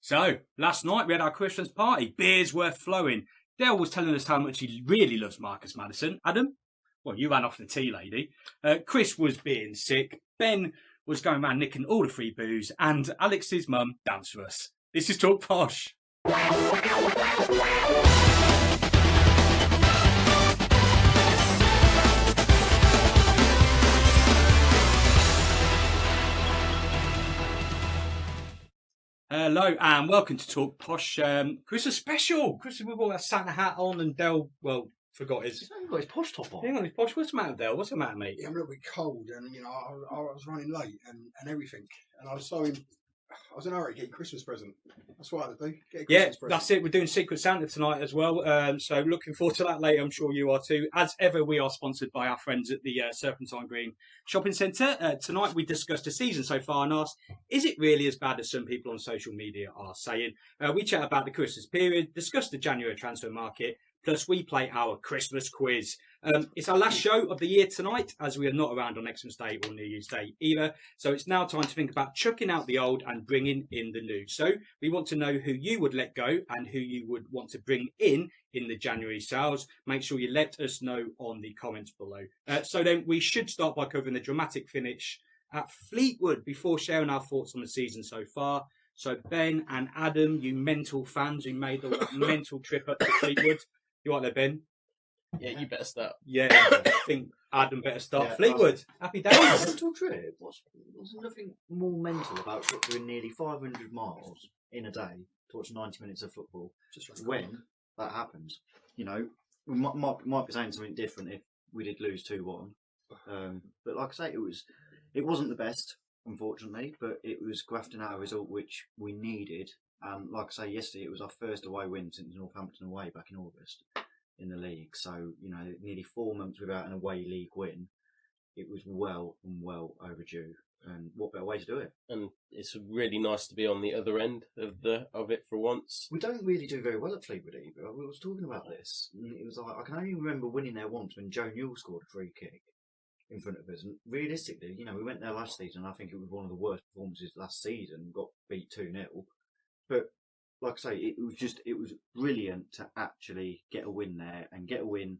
So, last night we had our Christmas party. Beers were flowing. Dale was telling us how much he really loves Marcus Maddison. Adam? Well, you ran off the tea lady. Chris was being sick. Ben was going around nicking all the free booze. And Alex's mum danced for us. This is Talk Posh. Hello and welcome to Talk Posh Christmas special. Christmas with all that Santa hat on and Dale, well, forgot his... He's not even got his posh top on. Hang on, his posh. What's the matter, Dale? What's the matter, mate? Yeah, I'm a little bit cold, and I was running late and everything, and I was in a hurry to get a Christmas present. That's what I had to do. Get a Christmas present. That's it. We're doing Secret Santa tonight as well. So looking forward to that later. I'm sure you are too. As ever, we are sponsored by our friends at the Serpentine Green Shopping Centre. Tonight we discussed the season so far and asked, is it really as bad as some people on social media are saying? We chat about the Christmas period, discuss the January transfer market, plus we play our Christmas quiz. It's our last show of the year tonight, as we are not around on Xmas Day or New Year's Day either. So it's now time to think about chucking out the old and bringing in the new. So we want to know who you would let go and who you would want to bring in the January sales. Make sure you let us know on the comments below. So then we should start by covering the dramatic finish at Fleetwood before sharing our thoughts on the season so far. So Ben and Adam, you mental fans who made the mental trip up to Fleetwood. You right there, Ben? Yeah, you better start. Yeah, I think Adam better start. Yeah, Fleetwood, happy days. Mental trip? There's nothing more mental about doing nearly 500 miles in a day to watch 90 minutes of football. Just when that happens. You know, we might be saying something different if we did lose 2-1. But like I say, it wasn't the best, unfortunately, but it was grafting out a result which we needed. Like I say, yesterday it was our first away win since Northampton away back in August in the league. So, you know, nearly 4 months without an away league win. It was well overdue. And what better way to do it? And it's really nice to be on the other end of it for once. We don't really do very well at Fleetwood either. We was talking about this. And it was like, I can only remember winning there once when Joe Newell scored a free kick in front of us. And realistically, you know, we went there last season. I think it was one of the worst performances last season. Got beat 2-0. But like I say, it was brilliant to actually get a win there and get a win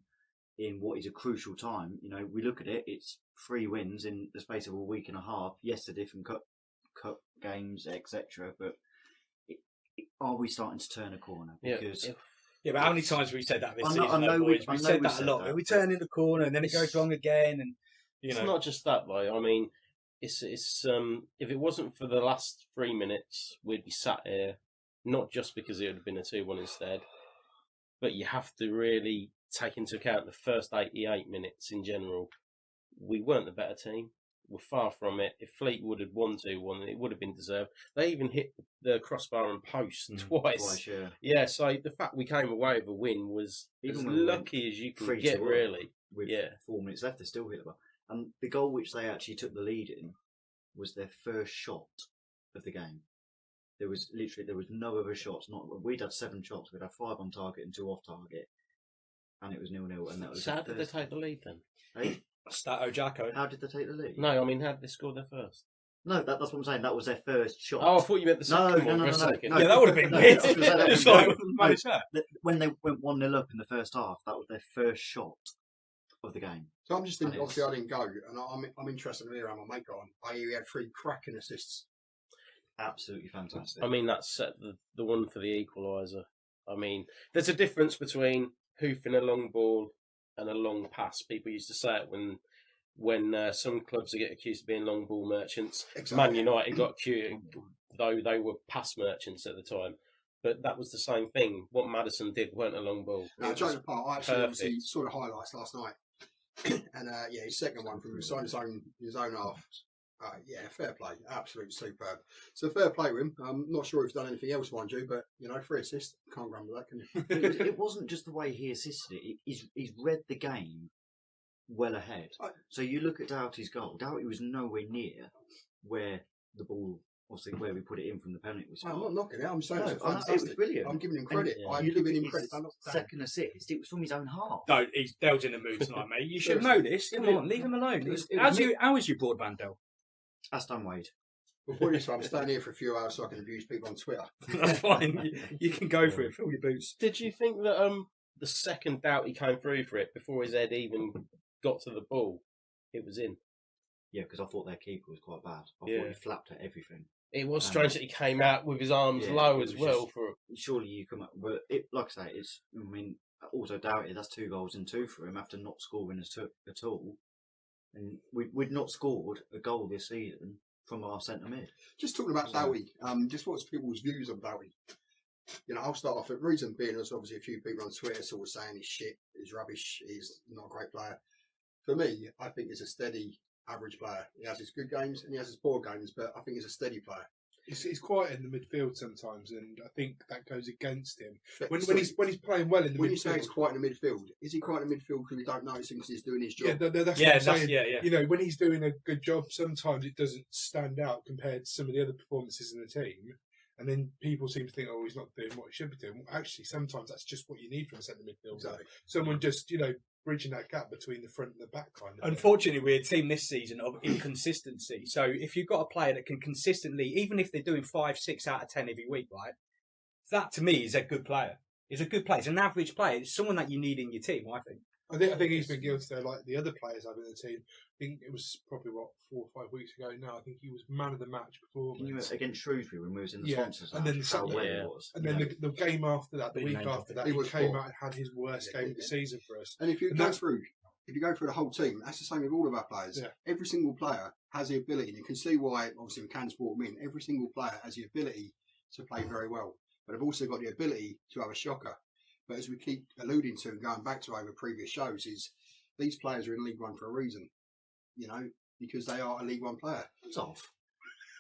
in what is a crucial time. You know, we look at it, it's 3 wins in the space of a week and a half. Yes, the different cup games, etc. But are we starting to turn a corner? Because yeah, but how many times have we said that this season? I know we said that a lot. We turn in the corner and then it goes wrong again, and you know. It's not just that though. I mean, it's if it wasn't for the last 3 minutes, we'd be sat here. Not just because it would have been a 2-1 instead, but you have to really take into account the first 88 minutes in general. We weren't the better team. We're far from it. If Fleetwood had won 2-1, it would have been deserved. They even hit the crossbar and post twice. Yeah, so the fact we came away with a win was as lucky as you could get, really. With 4 minutes left, they still hit the bar. And the goal which they actually took the lead in was their first shot of the game. There was no other shots. We'd had 7 shots. We'd had 5 on target and 2 off target, and it was 0-0. And that was. So how did they take the lead then? Hey? Stato Jacko. How did they take the lead? No, I mean, how did they score their first? No, that's what I'm saying. That was their first shot. Oh, I thought you meant the second one. No. Yeah, that would have been weird. It's like, when they went 1-0 up in the first half, that was their first shot of the game. So I'm just thinking. Obviously, I didn't go, and I'm interested in hearing how my mate got on. I hear he had 3 cracking assists. Absolutely fantastic. I mean, that's the one for the equaliser. I mean, there's a difference between hoofing a long ball and a long pass. People used to say it when some clubs get accused of being long ball merchants. Exactly. Man United got accused, though they were pass merchants at the time. But that was the same thing. What Maddison did weren't a long ball. No, joking apart, I actually obviously saw the highlights last night. And his second one from his own half. Yeah, fair play. Absolutely superb. So fair play with him. I'm not sure if he's done anything else, mind you, but, 3 assists. Can't grumble that, can you? It wasn't just the way he assisted it. He's read the game well ahead. So you look at Doughty's goal. Doughty was nowhere near where the ball, obviously, where we put it in from the penalty was. I'm not knocking it. I'm saying it was brilliant. I'm giving him credit. I'm giving him credit. Second assist, it was from his own half. No, Dale's in the mood tonight, mate. You should know this. Come on, leave him alone. How is your broadband, Dale? That's done, Wade. Well, put it this way, I'm staying here for a few hours so I can abuse people on Twitter. That's fine. You can go for it. Fill your boots. Did you think that the second doubt he came through for it before his head even got to the ball, it was in? Yeah, because I thought their keeper was quite bad. I Yeah. thought he flapped at everything. It was strange that he came out with his arms Yeah, low it as was well. just- For Surely you come up, but it, like I say, it's. I mean, also doubted. That's 2 goals and 2 for him after not scoring at all. And we'd not scored a goal this season from our centre mid. Just talking about Doughty, just what's people's views on Doughty? You know, I'll start off. The reason being, there's obviously a few people on Twitter sort of saying he's shit, he's rubbish, he's not a great player. For me, I think he's a steady, average player. He has his good games and he has his poor games, but I think he's a steady player. He's quiet in the midfield sometimes, and I think that goes against him. But When sorry, he's playing well in the when midfield. you say he's quiet in the midfield, is he quiet in the midfield because we don't notice him because he's doing his Yeah, job? that's Yeah, what I'm that's saying. yeah. You know, when he's doing a good job, sometimes it doesn't stand out compared to some of the other performances in the team. And then people seem to think, oh, he's not doing what he should be doing. Well, actually, sometimes that's just what you need from a centre midfielder. Exactly. Someone just, bridging that gap between the front and the back kind of thing. Unfortunately, we're a team this season of inconsistency. So if you've got a player that can consistently, even if they're doing 5, 6 out of 10 every week, right? That to me is a good player. He's a good player. He's an average player. It's someone that you need in your team, I think. I think he's been guilty though, like the other players have in the team. I think it was probably 4 or 5 weeks ago now. I think he was man of the match before. Against Shrewsbury when we was in the Yeah, sponsors, and then the how second- well yeah. it was. And then the game after that, the Big week name after that, He he was came poor. out and had his worst game of the season for us. And if you And go that's- through, the whole team, that's the same with all of our players. Yeah. Every single player has the ability, and you can see why. Obviously, McCann's brought him in. Every single player has the ability to play very well, but they've also got the ability to have a shocker. But as we keep alluding to and going back to over previous shows, is these players are in League One for a reason, because they are a League One player. It's off.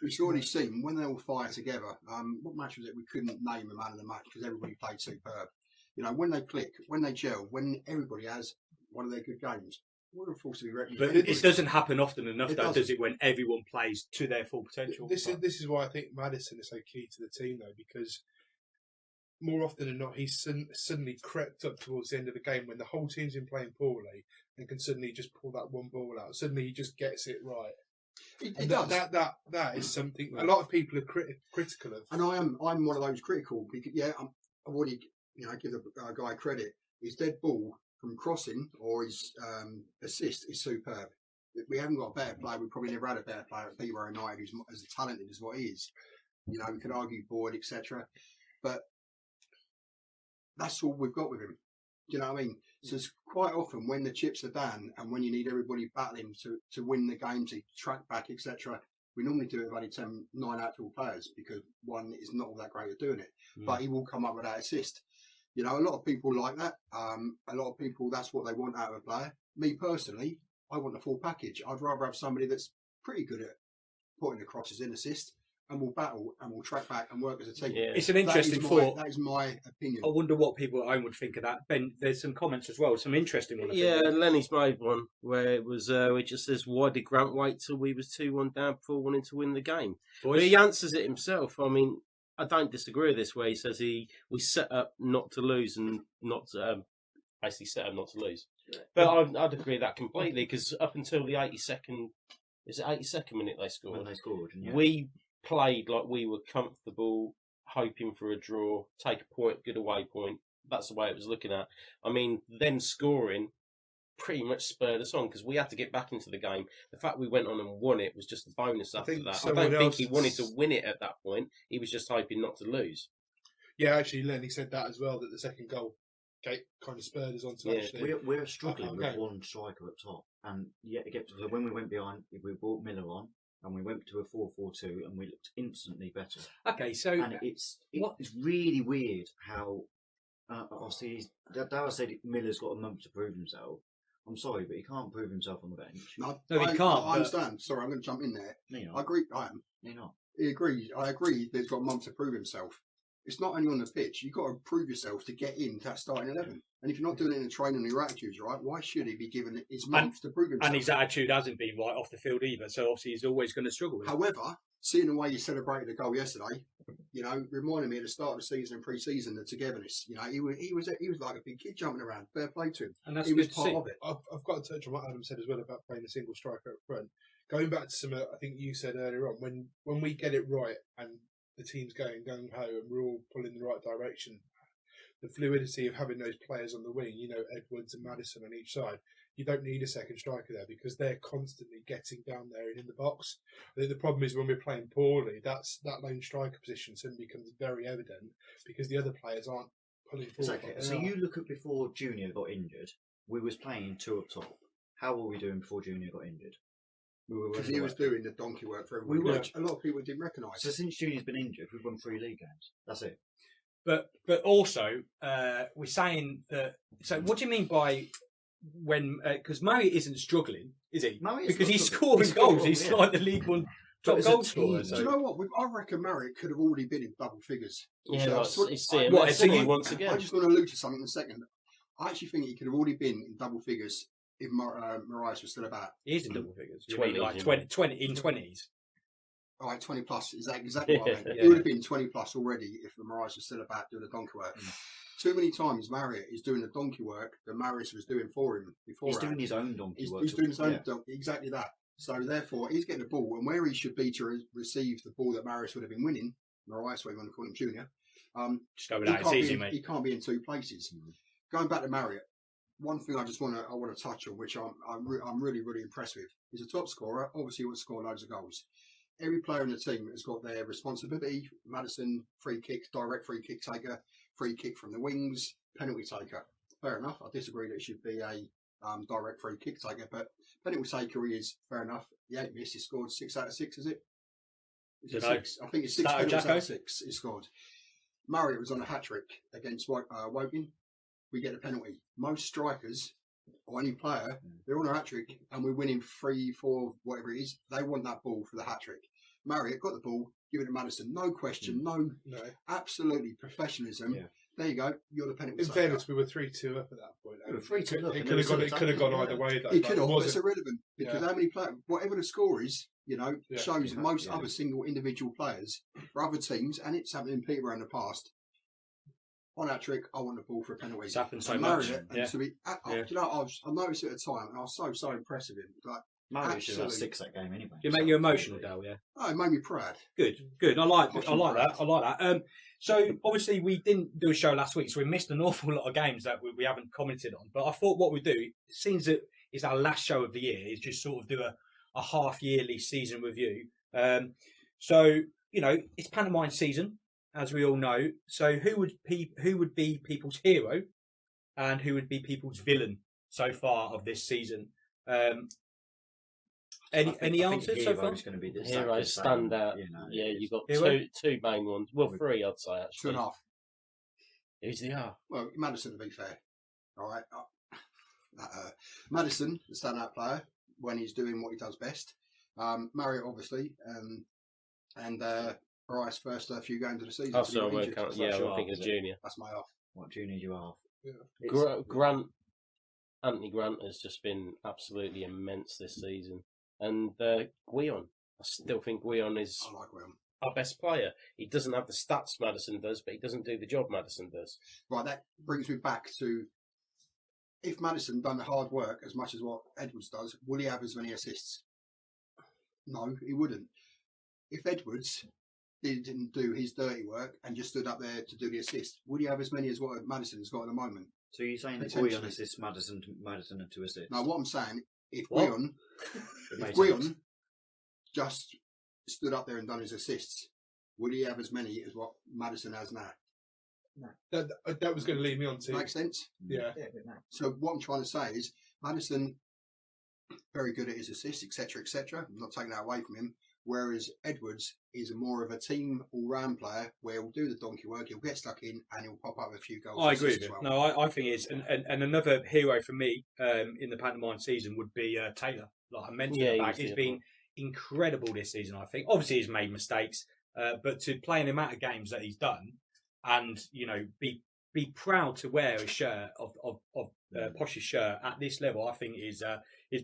We've already seen when they all fire together. What match was it? We couldn't name a man of the match because everybody played superb. When they click, when they gel, when everybody has one of their good games, we're a force to be reckoned with. But it doesn't happen often enough, It though, doesn't. does it? When everyone plays to their full potential. This is why I think Maddison is so key to the team though, because more often than not, he's suddenly crept up towards the end of the game when the whole team's been playing poorly and can suddenly just pull that one ball out. Suddenly he just gets it right. It does. That is something a lot of people are critical of. And I'm one of those critical because I've already give the guy credit. His dead ball from crossing or his assist is superb. We haven't got a better player. We probably never had a better player at Peterborough United who's as talented as what he is. We could argue Boyd, etc. But that's all we've got with him. Do you know what I mean? So it's quite often when the chips are down and when you need everybody battling to win the game, to track back, etc. We normally do it with only 9 actual players because one is not all that great at doing it. But he will come up with that assist. A lot of people like that. A lot of people, that's what they want out of a player. Me personally, I want the full package. I'd rather have somebody that's pretty good at putting the crosses in assist and will battle and will track back and work as a team. Yeah. It's an interesting thought. That is my opinion. I wonder what people at home would think of that. Ben, there's some comments as well, some interesting ones. Yeah, Lenny's made one where it was. It just says, "Why did Grant wait till we was 2-1 down before wanting to win the game?" But he answers it himself. I mean, I don't disagree with this. Where he says we set up not to lose and not to, basically set up not to lose. But I'd agree with that completely because up until the 82nd, is it 82nd minute they scored? When they scored, yeah. We played like we were comfortable, hoping for a draw, take a point, good away point. That's the way it was looking at. I mean, them scoring pretty much spurred us on because we had to get back into the game. The fact we went on and won it was just a bonus after think that. I don't think he wanted to win it at that point. He was just hoping not to lose. Yeah, actually, Lenny said that as well, that the second goal kind of spurred us on to actually. We're struggling Okay. with one striker up top. And yet, so when we went behind, we brought Miller on. And we went to a 4-4-2 and we looked instantly better. Okay, so And it's really weird how, obviously, Dara said Miller's got a month to prove himself. I'm sorry, but he can't prove himself on the bench. No, he can't, I but- understand. Sorry, I'm going to jump in there. No, you're I not. agree. I am. No, you're not. He agrees. I agree that he's got a month to prove himself. It's not only on the pitch. You've got to prove yourself to get into that starting 11. And if you're not doing it in the training and your attitude's right, why should he be given his month to prove himself? and his attitude hasn't been right off the field either. So obviously he's always going to struggle with it. However, seeing the way you celebrated the goal yesterday, reminded me of the start of the season and pre-season, the togetherness. He was like a big kid jumping around. Fair play to him. And that's he was good to part see. of it. I've got to touch on what Adam said as well about playing a single striker up front. Going back to some, I think you said earlier on, when we get it right and the team's going gung-ho and we're all pulling in the right direction, the fluidity of having those players on the wing, Edwards and Maddison on each side, you don't need a second striker there because they're constantly getting down there and in the box. I think the problem is when we're playing poorly, that lone striker position suddenly becomes very evident because the other players aren't pulling forward. Exactly. So you look at before Junior got injured, we was playing 2 up top. How were we doing before Junior got injured? Because he was doing the donkey work for everyone, which a lot of people didn't recognise. So since Junior's been injured, we've won 3 league games. That's it. But also, we're saying that. So what do you mean by when? Because Murray isn't struggling, is he? Because he's scoring goals. He's like the League One top goal scorer. Do you know what? I reckon Murray could have already been in double figures. Yeah, once again. I just want to allude to something in a second. I actually think he could have already been in double figures if Marais was still about. He is in double figures. 20, like 20 in 20s. All right, 20 plus. Is that exactly what I meant? Yeah. It would have been 20 plus already if Marais was still about doing the donkey work. Too many times Marriott is doing the donkey work that Maris was doing for him before. He's doing his own donkey work. He's doing his own donkey, exactly that. So therefore, he's getting the ball, and where he should be to receive the ball that Maris would have been winning, Marais, what you want to call him, Junior. Just go with that. It's easy, mate. He can't be in 2 places. Going back to Marriott, one thing I want to touch on, which I'm really impressed with, is a top scorer. Obviously, he wants to score loads of goals. Every player in the team has got their responsibility. Madison, free kick, direct free kick taker, free kick from the wings, penalty taker. Fair enough. I disagree that it should be a direct free kick taker, but penalty taker he is. Fair enough. He ain't missed. He scored 6 out of 6, is it? Is it 6? I think it's 6 penalties out of 6 he scored. Marriott was on a hat-trick against Woking. We get a penalty. Most strikers or any player, they're on a hat-trick and we're winning 3-4, whatever it is. They want that ball for the hat-trick. Marriott got the ball, give it to Madison. No question, no. Absolutely professionalism. Yeah. There you go. You're the penalty. In fairness, we were 3-2 up at that point. We were 3-2 up. It could have gone either way. Though, it could have, but it's irrelevant because how many players, whatever the score is, shows most other single individual players for other teams, and it's happened in Peterborough in the past. On that trick, I want the ball for a penalty. It's happened so much. Do you know, I noticed it at the time, and I was so impressed with him. Like, Murray should have 6 that game anyway. It made you emotional, Dale, yeah? Oh, it made me proud. Good. I like that. So, obviously, we didn't do a show last week, so we missed an awful lot of games that we haven't commented on. But I thought what we'd do, it seems that it's our last show of the year, is just sort of do a half-yearly season review. So, it's pantomime season, as we all know. So, who would be people's hero and who would be people's villain so far of this season? Any answers so far? Going to be the Heroes stand out. Yeah, you've got two main ones. Well, 3, I'd say, actually. 2.5. Who's the R? Well, Madison, to be fair. All right. Madison, the standout player, when he's doing what he does best. Marriott, obviously. And Bryce, first few games of the season. Oh, so I think it's Junior. That's my off. What Junior you are? Yeah. Anthony Grant has just been absolutely immense this season. And Guion, I still think Guion is our best player. He doesn't have the stats Madison does, but he doesn't do the job Madison does. Right, that brings me back to, if Madison done the hard work as much as what Edwards does, will he have as many assists? No, he wouldn't. If Edwards didn't do his dirty work and just stood up there to do the assist, would he have as many as what Madison has got at the moment? So you're saying that Guion assists Madison and 2 assists? No, what I'm saying, if Guion just stood up there and done his assists, would he have as many as what Madison has now? No. That was going to lead me on to... Makes sense? Yeah. So what I'm trying to say is, Madison, very good at his assists, etc. I'm not taking that away from him. Whereas Edwards is more of a team all-round player where he'll do the donkey work, he'll get stuck in, and he'll pop up with a few goals. I agree with you. No, I think it's and another hero for me in the pantomime season would be Taylor. Like I mentioned, he's been incredible this season. I think obviously he's made mistakes, but to play in the amount of games that he's done, and be be proud to wear a shirt of Posh's shirt at this level, I think is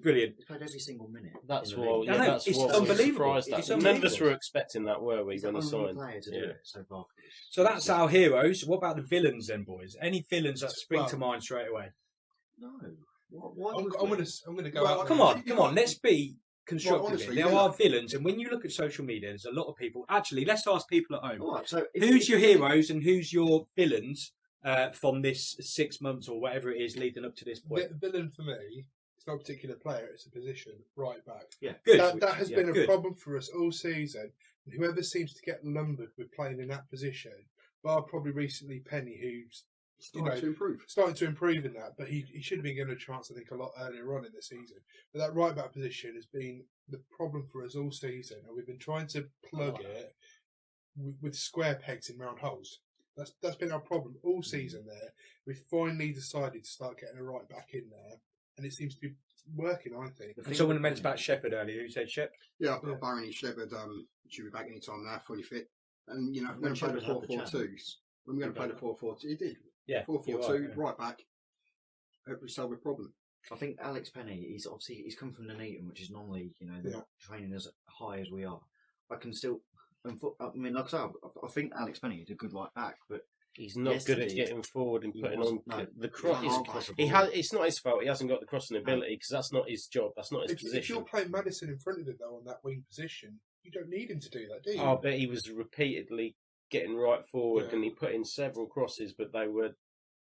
brilliant. He's played every single minute. That's in the what. league. I know, That's it's what we're unbelievable. surprised at. It's None of us unbelievable. were expecting that, were we, He's when the he only signed? player to do it so far. So that's our heroes. What about the villains then, boys? Any villains that spring Well- to mind straight away? No. Why I'm would going we? to go. Well, out Come there. on. Let's be constructive. Well, honestly, there yeah. are villains, and when you look at social media, there's a lot of people. Actually, let's ask people at home. All right, so Who's your heroes and who's your villains from this 6 months or whatever it is leading up to this point? Villain for me, it's not a particular player, it's a position, right back. Yeah. Good. That has been a good. problem for us all season. And whoever seems to get lumbered with playing in that position, bar probably recently Penny, who's Starting to improve. starting to improve in that, but he should have been given a chance, I think, a lot earlier on in the season. But that right back position has been the problem for us all season, and we've been trying to plug it with square pegs in round holes. That's been our problem all season there. We finally decided to start getting a right back in there, and it seems to be working, I think. And someone mentioned about Shepherd earlier. Who said Shep? Yeah, I've got Barney Shepherd should be back any time now, fully fit. And you know, When we're going to play the Shepherd had the 4-4-2. When we're going to play the 4-4-2, he did. Yeah, 4-4-2, right back. Hope we solve a problem. I think Alex Penny, he's come from Nuneaton, which is normally, they're not training as high as we are. I can still, like I say, I think Alex Penny is a good right back, but He's not good at getting forward and he putting wasn't- on no, the he cross. can't cross the He ball. has. It's not his fault. He hasn't got the crossing ability because that's not his job. That's not his If you're position. playing Madison in front of him, though, on that wing position, you don't need him to do that, do you? Oh, but he was repeatedly getting right forward, Yeah. and he put in several crosses, but they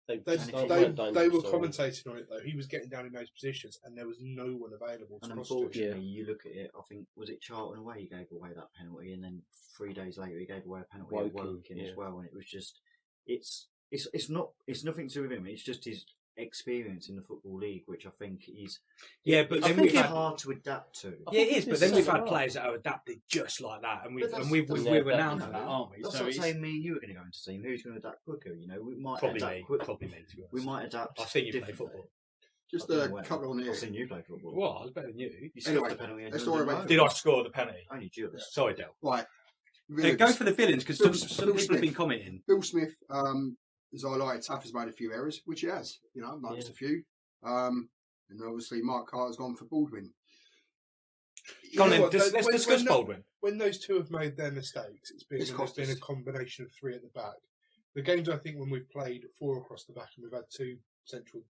They, just they- they weren't dangerous were at all. commentating on it, though. He was getting down in those positions, and there was no one available to And cross to him. unfortunately, you look at it, I think, was it Charlton away he gave away that penalty, and then 3 days later he gave away a penalty at Woking, Woking yeah. as well, and it was just, it's nothing to do with him, it's just his experience in the Football League, which I think is Yeah, but I then think we've it's had hard to adapt to. yeah, it is. But it's then we've so had hard. players that have adapted just like that, and But that's- we're Yeah, renowned that- for that, aren't we? That's So not it's saying me and you are going to go into team. Who's going to adapt quicker? We might probably adapt me. quick. Probably me. To be honest. We might adapt. I've seen you play differently. football. Just I don't a know when. couple on here. I've seen you play football. Well, I was better than you. You Anyway, scored the penalty and let's you talk didn't about- know. Did I score the penalty? Only just. Sorry, Del. Right. Go for the villains because Bill some people have Smith. been commenting. Bill Smith, as I highlighted, Taff has made a few errors, which he has. Noticed a few. And obviously, Mark Carter's gone for Baldwin. Go on know then, what, let's when- discuss when- Baldwin. When those two have made their mistakes, it's been a combination of three at the back. The games, I think, when we've played four across the back and we've had two central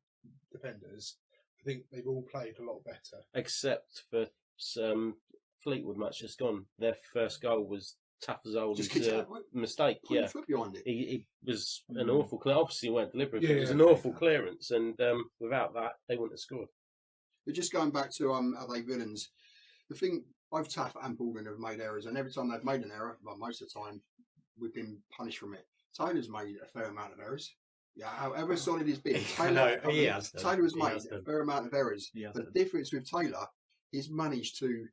defenders, I think they've all played a lot better. Except for some Fleetwood match just gone. Their first goal was Tafazoli's Just kicked it. mistake. Put your Yeah, foot behind it. it was an awful. Obviously, it weren't deliberate. Yeah, But it was yeah. an awful clearance, and without that, they wouldn't have scored. But just going back to are they villains? The thing, both Taff and Baldwin have made errors, and every time they've made an error, well, most of the time, we've been punished from it. Taylor's made a fair amount of errors. Yeah, however solid he's been, Taylor, he has done. Taylor has He made has a done. fair amount of errors. He has But done. the difference with Taylor, he's managed to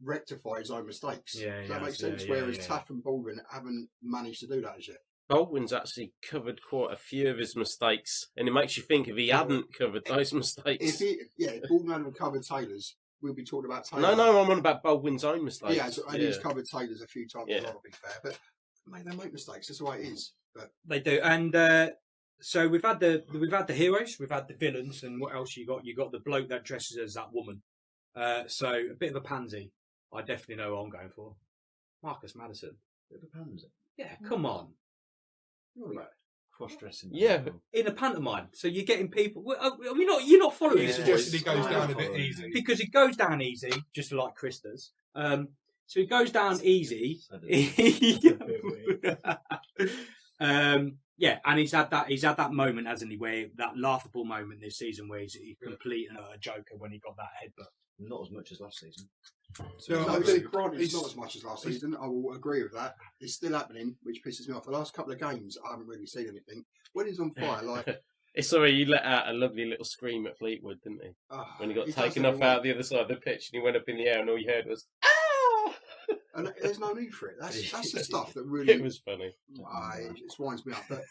rectify his own mistakes. Yeah, Does he that make has, sense? yeah, Whereas yeah. Taff and Baldwin haven't managed to do that as yet. Baldwin's actually covered quite a few of his mistakes, and it makes you think if he hadn't covered those mistakes. If Baldwin hadn't covered Taylor's, we'll be talking about Taylor. No, I'm on about Baldwin's own mistakes. Yeah, and he's covered Taylor's a few times Yeah. as well, to be fair. But mate, they make mistakes. That's the way it is. But They do, and so we've had the heroes, we've had the villains, and what else you got? You got the bloke that dresses as that woman. So a bit of a pansy. I definitely know what I'm going for. Marcus Madison. Bit of a pansy. Yeah, come on. Cross-dressing. Yeah, In a pantomime, so you're getting people. You're not following You this. suggested boys. he goes I down a am bit following easy. Because it goes down easy, just like Chris does. So he goes down easy. Yeah, and he's had that moment, hasn't he? Where that laughable moment this season where he's complete and a joker when he got that headbutt. Not as much as last season. No, No, I it's think granted, it's he's- not as much as last season. I will agree with that. It's still happening, which pisses me off. The last couple of games, I haven't really seen anything. When he's on fire, like It's sorry, you let out a lovely little scream at Fleetwood, didn't he? When he got taken off out the other side of the pitch and he went up in the air and all you heard was "Ah!" and there's no need for it. That's the stuff that It really was funny. it winds me up. But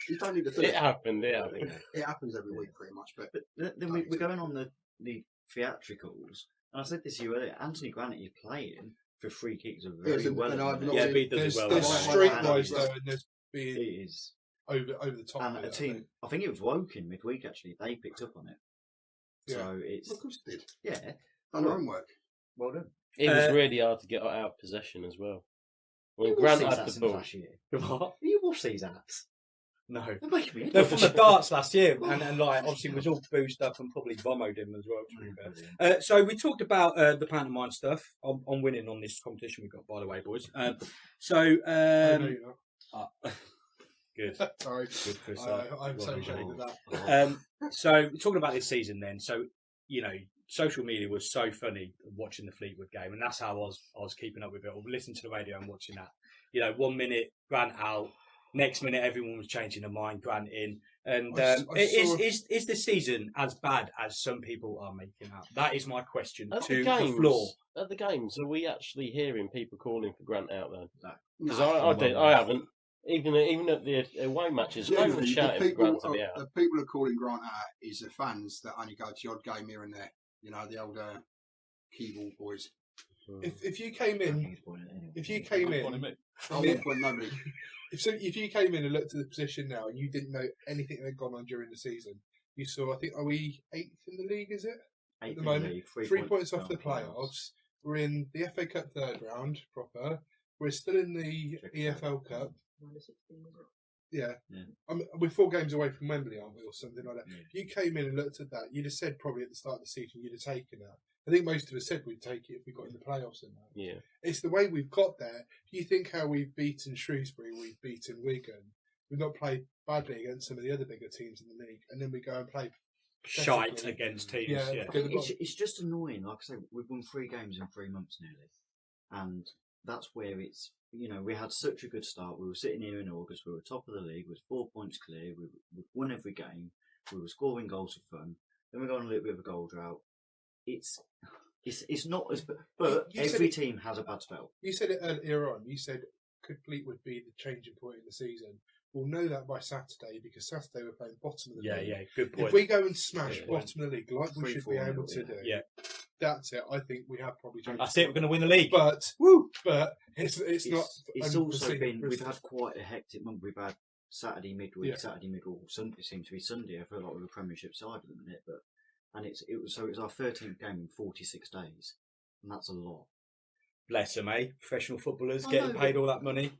you don't need to do It it. happened. It happened. It happens every week, pretty much. But Then we're going on the theatricals, and I said this to you earlier. Anthony Grant is playing for free kicks are very Yes, and well. I've at the not minute. Yeah, but he does There's, it well. there's Right. streetwise Right. though, and there's It being is. over the top. And of a it, team, I think it was Woking midweek actually. They picked up on it. Yeah. So it's Of course it did. yeah, Done their own work. well done. It was really hard to get out of possession as well. When You Grant watched had these the ads in the ball. last year. What? You watched these ads. No. They're making me They're from the darts last year, and like obviously was all boozed up and probably vomoed him as well. To be fair. So we talked about the pantomime stuff. I'm winning on this competition we've got, by the way, boys. Oh, no, you're not. Good. Sorry. Good, Chris. I'm so Well ashamed of done. that. So we're talking about this season then. So social media was so funny watching the Fleetwood game, and that's how I was keeping up with it. Or listening to the radio and watching that. 1 minute Grant out, next minute everyone was changing their mind, Grant in. And is the season as bad as some people are making out? That is my question to the floor. At the games, are we actually hearing people calling for Grant out then? No. Because I haven't. Even at the away matches, no one's shouting for Grant to be out. The people who are calling Grant out is the fans that only go to the odd game here and there. The old keyboard boys. If you came in, I won't point nobody. if you came in and looked at the position now and you didn't know anything that had gone on during the season, you saw, I think, are we 8th in the league? Is it At the moment? 3 points off the playoffs. We're in the FA Cup third round proper. We're still in the EFL Cup. Yeah. We're 4 games away from Wembley, aren't we, or something like that? Yeah. If you came in and looked at that, you'd have said probably at the start of the season you'd have taken that. I think most of us said we'd take it if we got in the playoffs and that. Yeah. It's the way we've got there. If you think how we've beaten Shrewsbury, we've beaten Wigan, we've not played badly against some of the other bigger teams in the league, and then we go and play Shite against teams. Yeah. It's just annoying. Like I say, we've won 3 games in 3 months nearly, and that's where it's. We had such a good start. We were sitting here in August. We were top of the league. With 4 points clear. We won every game. We were scoring goals for fun. Then we got on a little bit of a goal drought. It's not as, but every team has a bad spell. You said it earlier on. You said could Fleetwood be the changing point in the season? We'll know that by Saturday because Saturday we're playing bottom of the league. Yeah, good point. If we go and smash bottom of the league like we should be able to do, that's it. I think we have probably changed. That's it. We're going to win the league. But it's not. It's also been. We've had quite a hectic month. We've had Saturday midweek, Saturday middle, Sunday. It seems to be Sunday. I feel like we're a Premiership side at the minute, and it was our 13th game in 46 days, and that's a lot. Bless them, eh? Professional footballers getting paid all that money.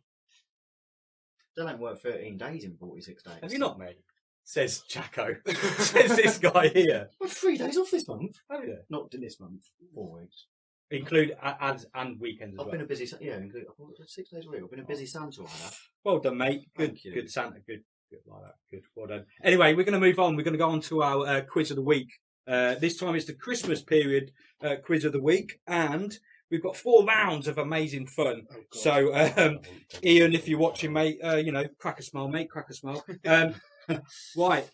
They don't work 13 days in 46 days. Have you not, mate? Says Jacko. Says this guy here. I've 3 days off this month. Oh yeah. Not this month. 4 weeks. Include and weekends as well. I've been a busy. Include 6 days a week. I've been a busy Santa like that. Well done, mate. Good Santa. Good like that. Good. Well done. Anyway, we're going to move on. We're going to go on to our quiz of the week. This time it's the Christmas period quiz of the week, and we've got 4 rounds of amazing fun. Oh, so, Ian, if you're watching, mate, crack a smile, mate, crack a smile. Right.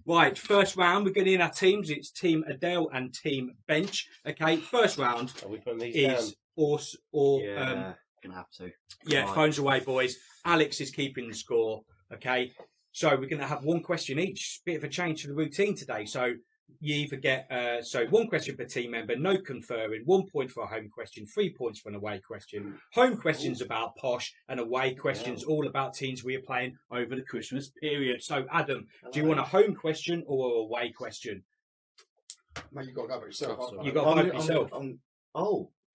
Right, first round, we're getting in our teams. It's Team Adele and Team Bench. Okay, first round Are we putting these is gonna have to. Yeah, right. Phones away, boys. Alex is keeping the score. Okay, so we're going to have 1 question each. Bit of a change to the routine today. So you either get 1 question per team member, no conferring, 1 point for a home question, 3 points for an away question. Home questions about Posh, and away questions all about teams we are playing over the Christmas period. So Adam, do you want a home question or a away question? Mate, you got to go by yourself. You got to go by yourself.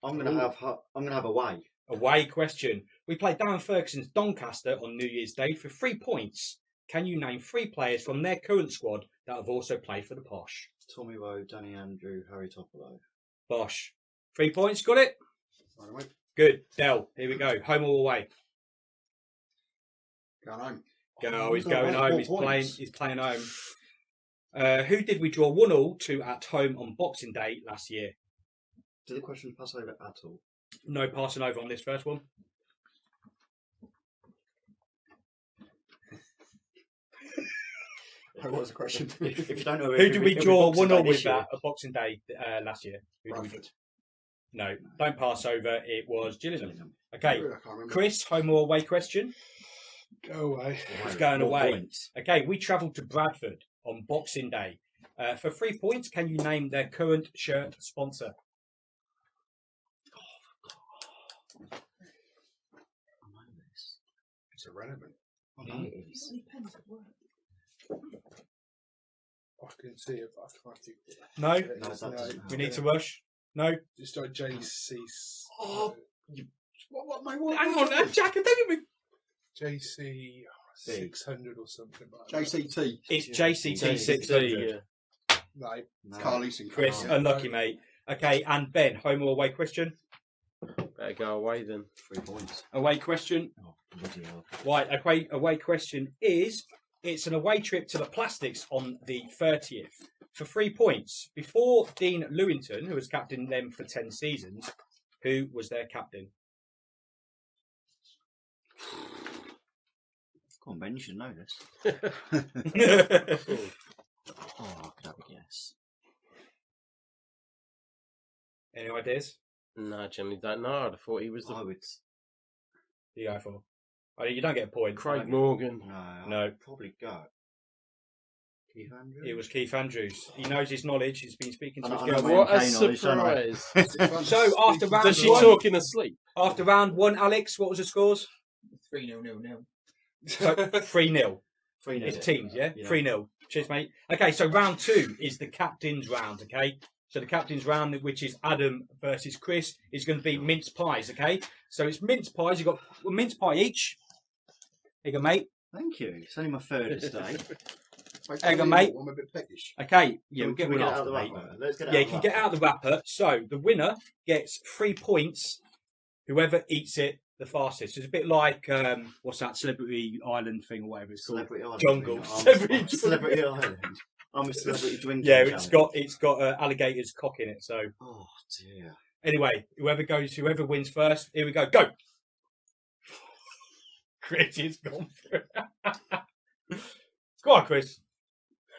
I'm gonna have away. Away question. We play Darren Ferguson's Doncaster on New Year's Day for 3 points. Can you name 3 players from their current squad that have also played for the Posh? Tommy Rowe, Danny Andrew, Harry Toppolo. Posh. 3 points, got it? Right, good. Del, here we go. Home or away? Going home. He's going home. He's playing home. Who did we draw 1-1 to at home on Boxing Day last year? Did the question pass over at all? No passing over on this first one. What was the question? If you don't know, who did we draw 1-1 with at Boxing Day last year? No, don't pass over. It was Gillingham. Okay, Chris, home or away question? Go away. It's going away. Okay, we travelled to Bradford on Boxing Day. For 3 points, can you name their current shirt sponsor? It's irrelevant. I know it is. I can see it, but I can't think. No, No, that doesn't we need to rush. No. It's like JC. Oh, What, mate? What? Hang on, Jack, I don't even... JC 600 or something like that. JCT. It's JCT 600. No. Carl Leeson. Chris, unlucky, mate. Okay, and Ben, home or away question? Better go away then. 3 points. Away question. Oh, bloody hell. Right, away question is, it's an away trip to the Plastics on the 30th for 3 points. Before Dean Lewington, who has captained them for 10 seasons, who was their captain? Come on, Ben, you should know this. Oh, I could have a guess. Any ideas? No, I generally don't know. I'd have thought he was the I would. You go for? Oh, you don't get a point. Craig Morgan. No, No. I'd probably go. Keith Andrews? It was Keith Andrews. He knows his knowledge. He's been speaking to I his know girlfriend. What a Kane knowledge, don't I? surprise. So after round Does she one, talk in her sleep? after round one, Alex, what was the scores? 3-0-0-0. So 3-0. 3-0. It's teams, yeah? Yeah. 3-0. Cheers, mate. Okay, so round two is the captain's round, okay? So the captain's round, which is Adam versus Chris, is going to be mince pies, okay? So it's mince pies. You've got a mince pie each. Here you go, mate. Thank you. It's only my third this day. Hang on, mate. I'm a bit peckish. Okay, yeah, we'll Can get we one get out after, of the mate. wrapper? Let's get out Yeah, of you the can get out of the wrapper. So the winner gets 3 points. Whoever eats it the fastest. It's a bit like what's that Celebrity Island thing or whatever it's called. Celebrity Island. Jungle. I'm Celebrity Celebrity Island. I'm a celebrity drinking. Yeah, challenge. it's got alligator's cock in it. So Oh dear. anyway, whoever wins first. Here we go. Go. Chris is gone through. Go on, Chris.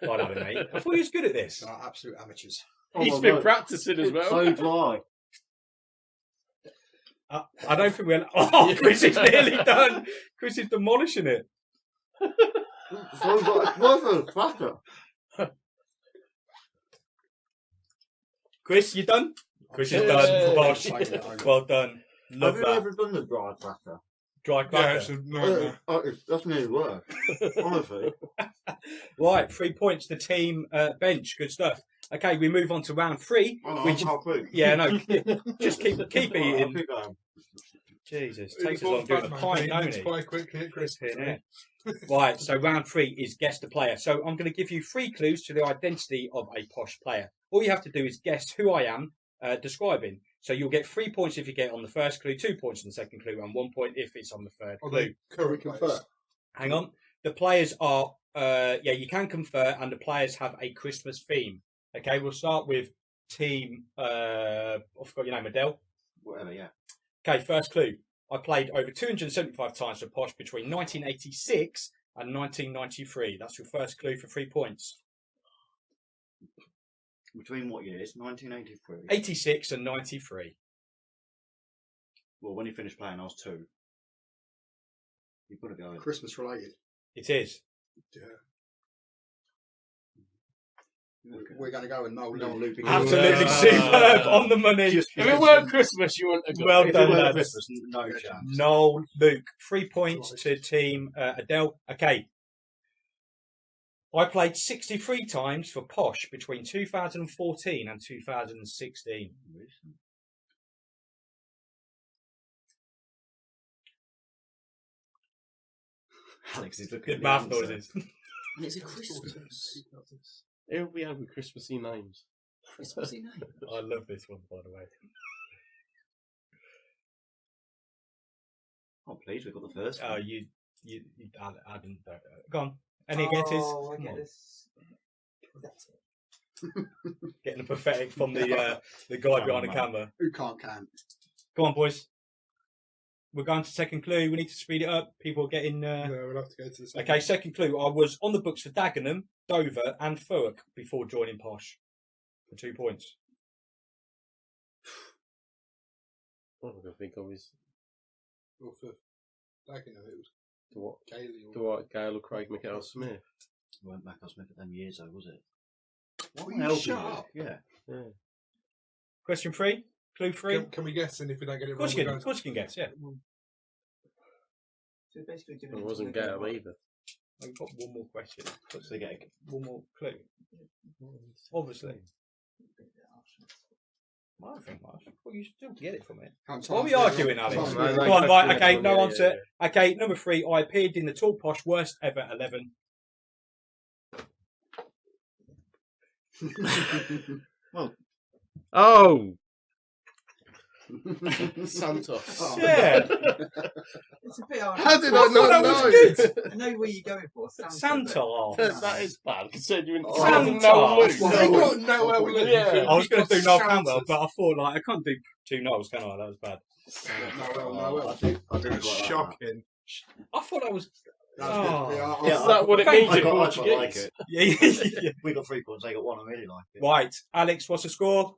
Well done, mate. I thought he was good at this. Absolute amateurs. He's been practicing as well. So dry. I don't think we're. Oh, Chris is nearly done. Chris is demolishing it. So dry. What's a cracker? Chris, you done? Chris is Yeah. done. Bosh. Taking it home. Well done. Love Have you that. ever done the dry cracker? Dry Yeah, cracker. it's a nightmare. That's nearly worse. Honestly. Right, 3 points to team bench. Good stuff. Okay, we move on to round three. Oh, Which, how quick. yeah, no, just keep Right, eating. I'll keep going. Jesus, It takes us was long doing a Batman, pint, mate, don't it's it? quite quickly at Christmas. Yeah. Right, so round three is guess the player. So I'm going to give you 3 clues to the identity of a posh player. All you have to do is guess who I am describing. So you'll get 3 points if you get it on the first clue, 2 points on the second clue, and 1 point if it's on the third Are clue. they current Confer. players? Hang on. The players are, you can confer, and the players have a Christmas theme. Okay, we'll start with team, I forgot your name, Adele. Whatever, yeah. Okay, first clue. I played over 275 times for Posh between 1986 and 1993. That's your first clue for 3 points. Between what years? 1983. 86 and 93. Well, when you finished playing, I was 2. You've got to go. Christmas related. It is. Yeah. Okay. We're going to go and no No loop. looping. Absolutely Uh, superb. On the money. Just If it weren't Christmas, you wouldn't have got Well If it done, weren't lads. Christmas, no chance. No, Luke. 3 points to team Adele. Okay. I played 63 times for Posh between 2014 and 2016. Alex is looking Good at math the answer. noises. And it's a Christmas. It'll be having Christmassy names. Christmassy name. I love this one, by the way. Oh, please, we've got the first Oh, one. you I didn't. Go on. Any guesses? Oh, I Come get on. this. That's it. Getting the pathetic from the guy behind the camera. Who can't? Come on, boys. We're going to second clue. We need to speed it up. People are getting. No, we'll have to go to the second. Okay, second clue. I was on the books for Dagenham, Dover, and Thurrock before joining Posh for 2 points. What am I going to think of is Well, for Dagenham, it was Dwight, Gailey or Dwight Gale or Craig McAll-Smith. It weren't Mac Smith at them years though, was it? Will Why you help shut you? up? Yeah. Yeah. Question 3. Clue 3. Can we guess? And if we don't get it Of wrong, course we'll you go can. Of course you can guess. Yeah. So basically giving It it wasn't to the Gale game. either. I've got one more question. So they get One more clue. Obviously. I think Marsh. Well, you still get it from it. Can't What are we time arguing, it. Alex? Time No, it. no, Go on, go right, for the okay, next no one, answer. yeah. Okay, number 3, I appeared in the TalkPosh worst ever 11. Oh! Santos. Yeah. It's a bit hard. How did I thought not that know? was good. I know where you're going for. Santos. That is bad, considering Oh, Santos. Santos. Well, They No. got Noel Luke. Yeah. I was going to do Noel Santos. Campbell, but I thought, like, I can't do 2 Noels, can I? That was bad. No. I do quite like Shocking. I thought that was... That's Oh. good. Yeah, Yeah, Is that what it Thank means I in quite like Portuguese? it. Yeah. We got 3 points, they got 1. I really like it. Right, Alex, what's the score?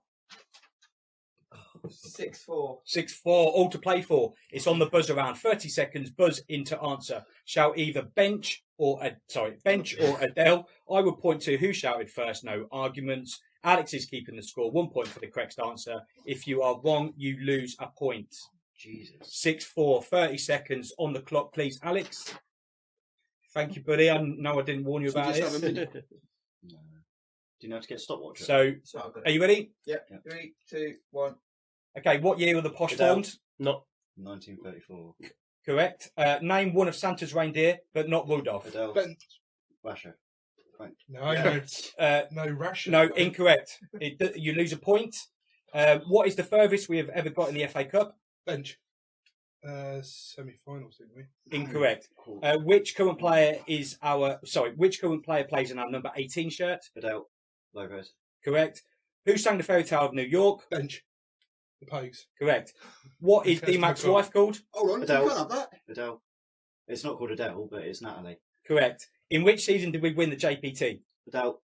6-4. 6-4, all to play for. It's on the buzz around 30 seconds. Buzz into answer. Shall either bench or Adele. I will point to who shouted first. No arguments. Alex is keeping the score. 1 point for the correct answer. If you are wrong, you lose a point. Jesus. 6-4, 30 seconds on the clock, please, Alex. Thank you, buddy. I know I didn't warn you So about just have a this. minute. No. Do you know how to get a stopwatch? So, So I've got are it. you ready? Yep. 3, 2, 1. Okay. What year were the Posh Adele. formed? Not 1934. Correct. Name one of Santa's reindeer, but not Rudolph. Adele. Ben- Rasher. No ration. No, incorrect. You lose a point. What is the furthest we have ever got in the FA Cup? Bench. Semi-finals, didn't we? Incorrect. Which current player plays in our number 18 shirt? Adele. Lopez. Correct. Who sang the fairy tale of New York? Bench. The Pogues. Correct. What is Okay, D-Mac's so go on. wife called? Hold on, Adele. you can't have that. Adele. It's not called Adele, but it's Natalie. Correct. In which season did we win the JPT? Adele.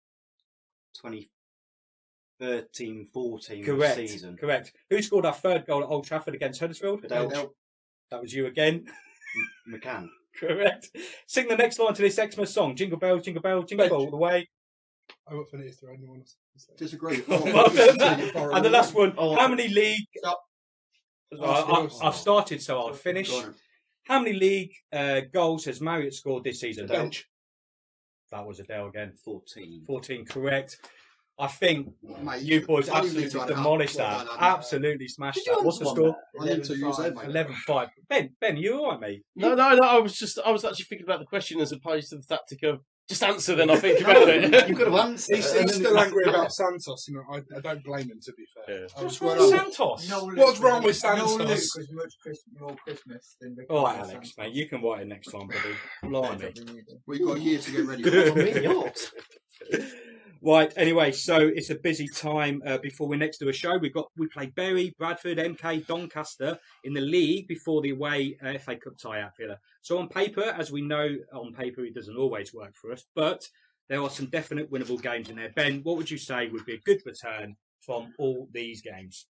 2013-14 Correct. season. Correct. Who scored our third goal at Old Trafford against Huddersfield? Adele. That was you again. McCann. Correct. Sing the next line to this Xmas song. Jingle bells, jingle bells, jingle all the way. I got for it is there anyone else? Disagree. And the last one. Oh, How many league? Stop. I've started, so I'll finish. Go on. How many league goals has Marriott scored this season? Adele. Bench. That was Adele again. 14. 14, correct. I think Mate, you boys I knew absolutely you'd done demolished well that. done, Absolutely smashed that. What's the won score? I need to use that, mate. 11-5. Ben, you all right, mate? No. I was actually thinking about the question as opposed to the tactic of just answer. Then I think about it. You could have answered. He's still angry about Santos. You know, I don't blame him, to be fair. Yeah. I was What's wrong well with up. Santos? No Luke What's wrong with was- Santos? No Luke was much more Christmas than All right, Santos. Alex, mate. You can write it next time, buddy. Blimey. We've got a year to get ready. Me, yours. Right, anyway, so it's a busy time before we next do a show. We play Bury, Bradford, MK, Doncaster in the league before the away FA Cup tie-out filler. So on paper, as we know, on paper it doesn't always work for us, but there are some definite winnable games in there. Ben, what would you say would be a good return from all these games?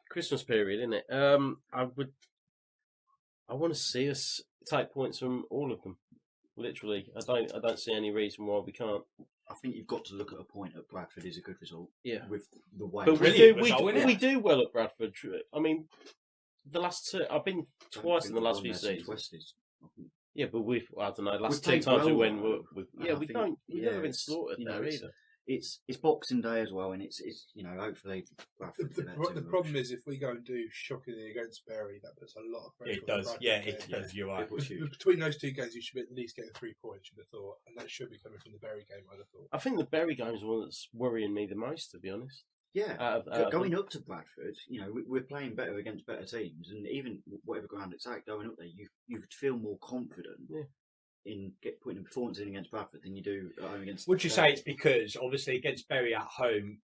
Christmas period, isn't it? I want to see us take points from all of them. Literally, I don't see any reason why we can't. I think you've got to look at a point at Bradford is a good result. Yeah. With the way. But Brilliant result, isn't it? we do well at Bradford. I mean, the last two, I've been twice in the last few seasons. Westies. Yeah, but I don't know. Last We've two played times we well, went, though. we've never been slaughtered you know, there it's- either. It's Boxing Day as well, and it's hopefully Bradford. The problem is if we go and do shockingly against Bury, that puts a lot of pressure. It on does, Bradford yeah, there. it does. You're right. Between those two games, you should be at least getting 3 points, you'd have thought, and that should be coming from the Bury game, I'd have thought. I think the Bury game is the one that's worrying me the most, to be honest. Yeah, Out of going up to Bradford, we're playing better against better teams, and even whatever ground it's at, going up there, you feel more confident in putting a performance in against Bradford than you do at home against. Would you say it's because, obviously, against Bury at home,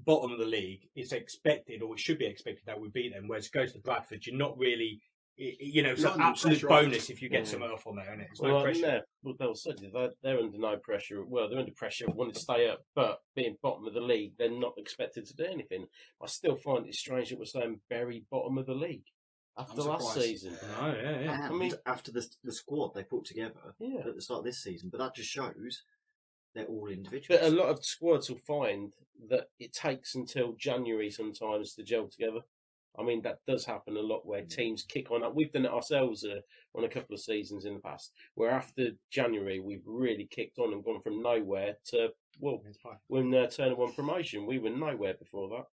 bottom of the league, it's expected, or it should be expected that we beat them, whereas it goes to Bradford, you're not really, it's You're an under absolute pressure, aren't bonus if you get something off on there, isn't it? It's no Well, pressure. they'll say they're under no pressure. Well, they're under pressure, wanting to stay up, but being bottom of the league, they're not expected to do anything. I still find it strange that we're saying Bury bottom of the league after I'm last surprised. season. No, yeah. And after the squad they put together Yeah. at the start of this season, but that just shows they're all individuals. But a lot of squads will find that it takes until January sometimes to gel together. I mean, that does happen a lot where teams kick on up. We've done it ourselves on a couple of seasons in the past, where after January we've really kicked on and gone from nowhere to, well, when Turner won promotion, we were nowhere before that.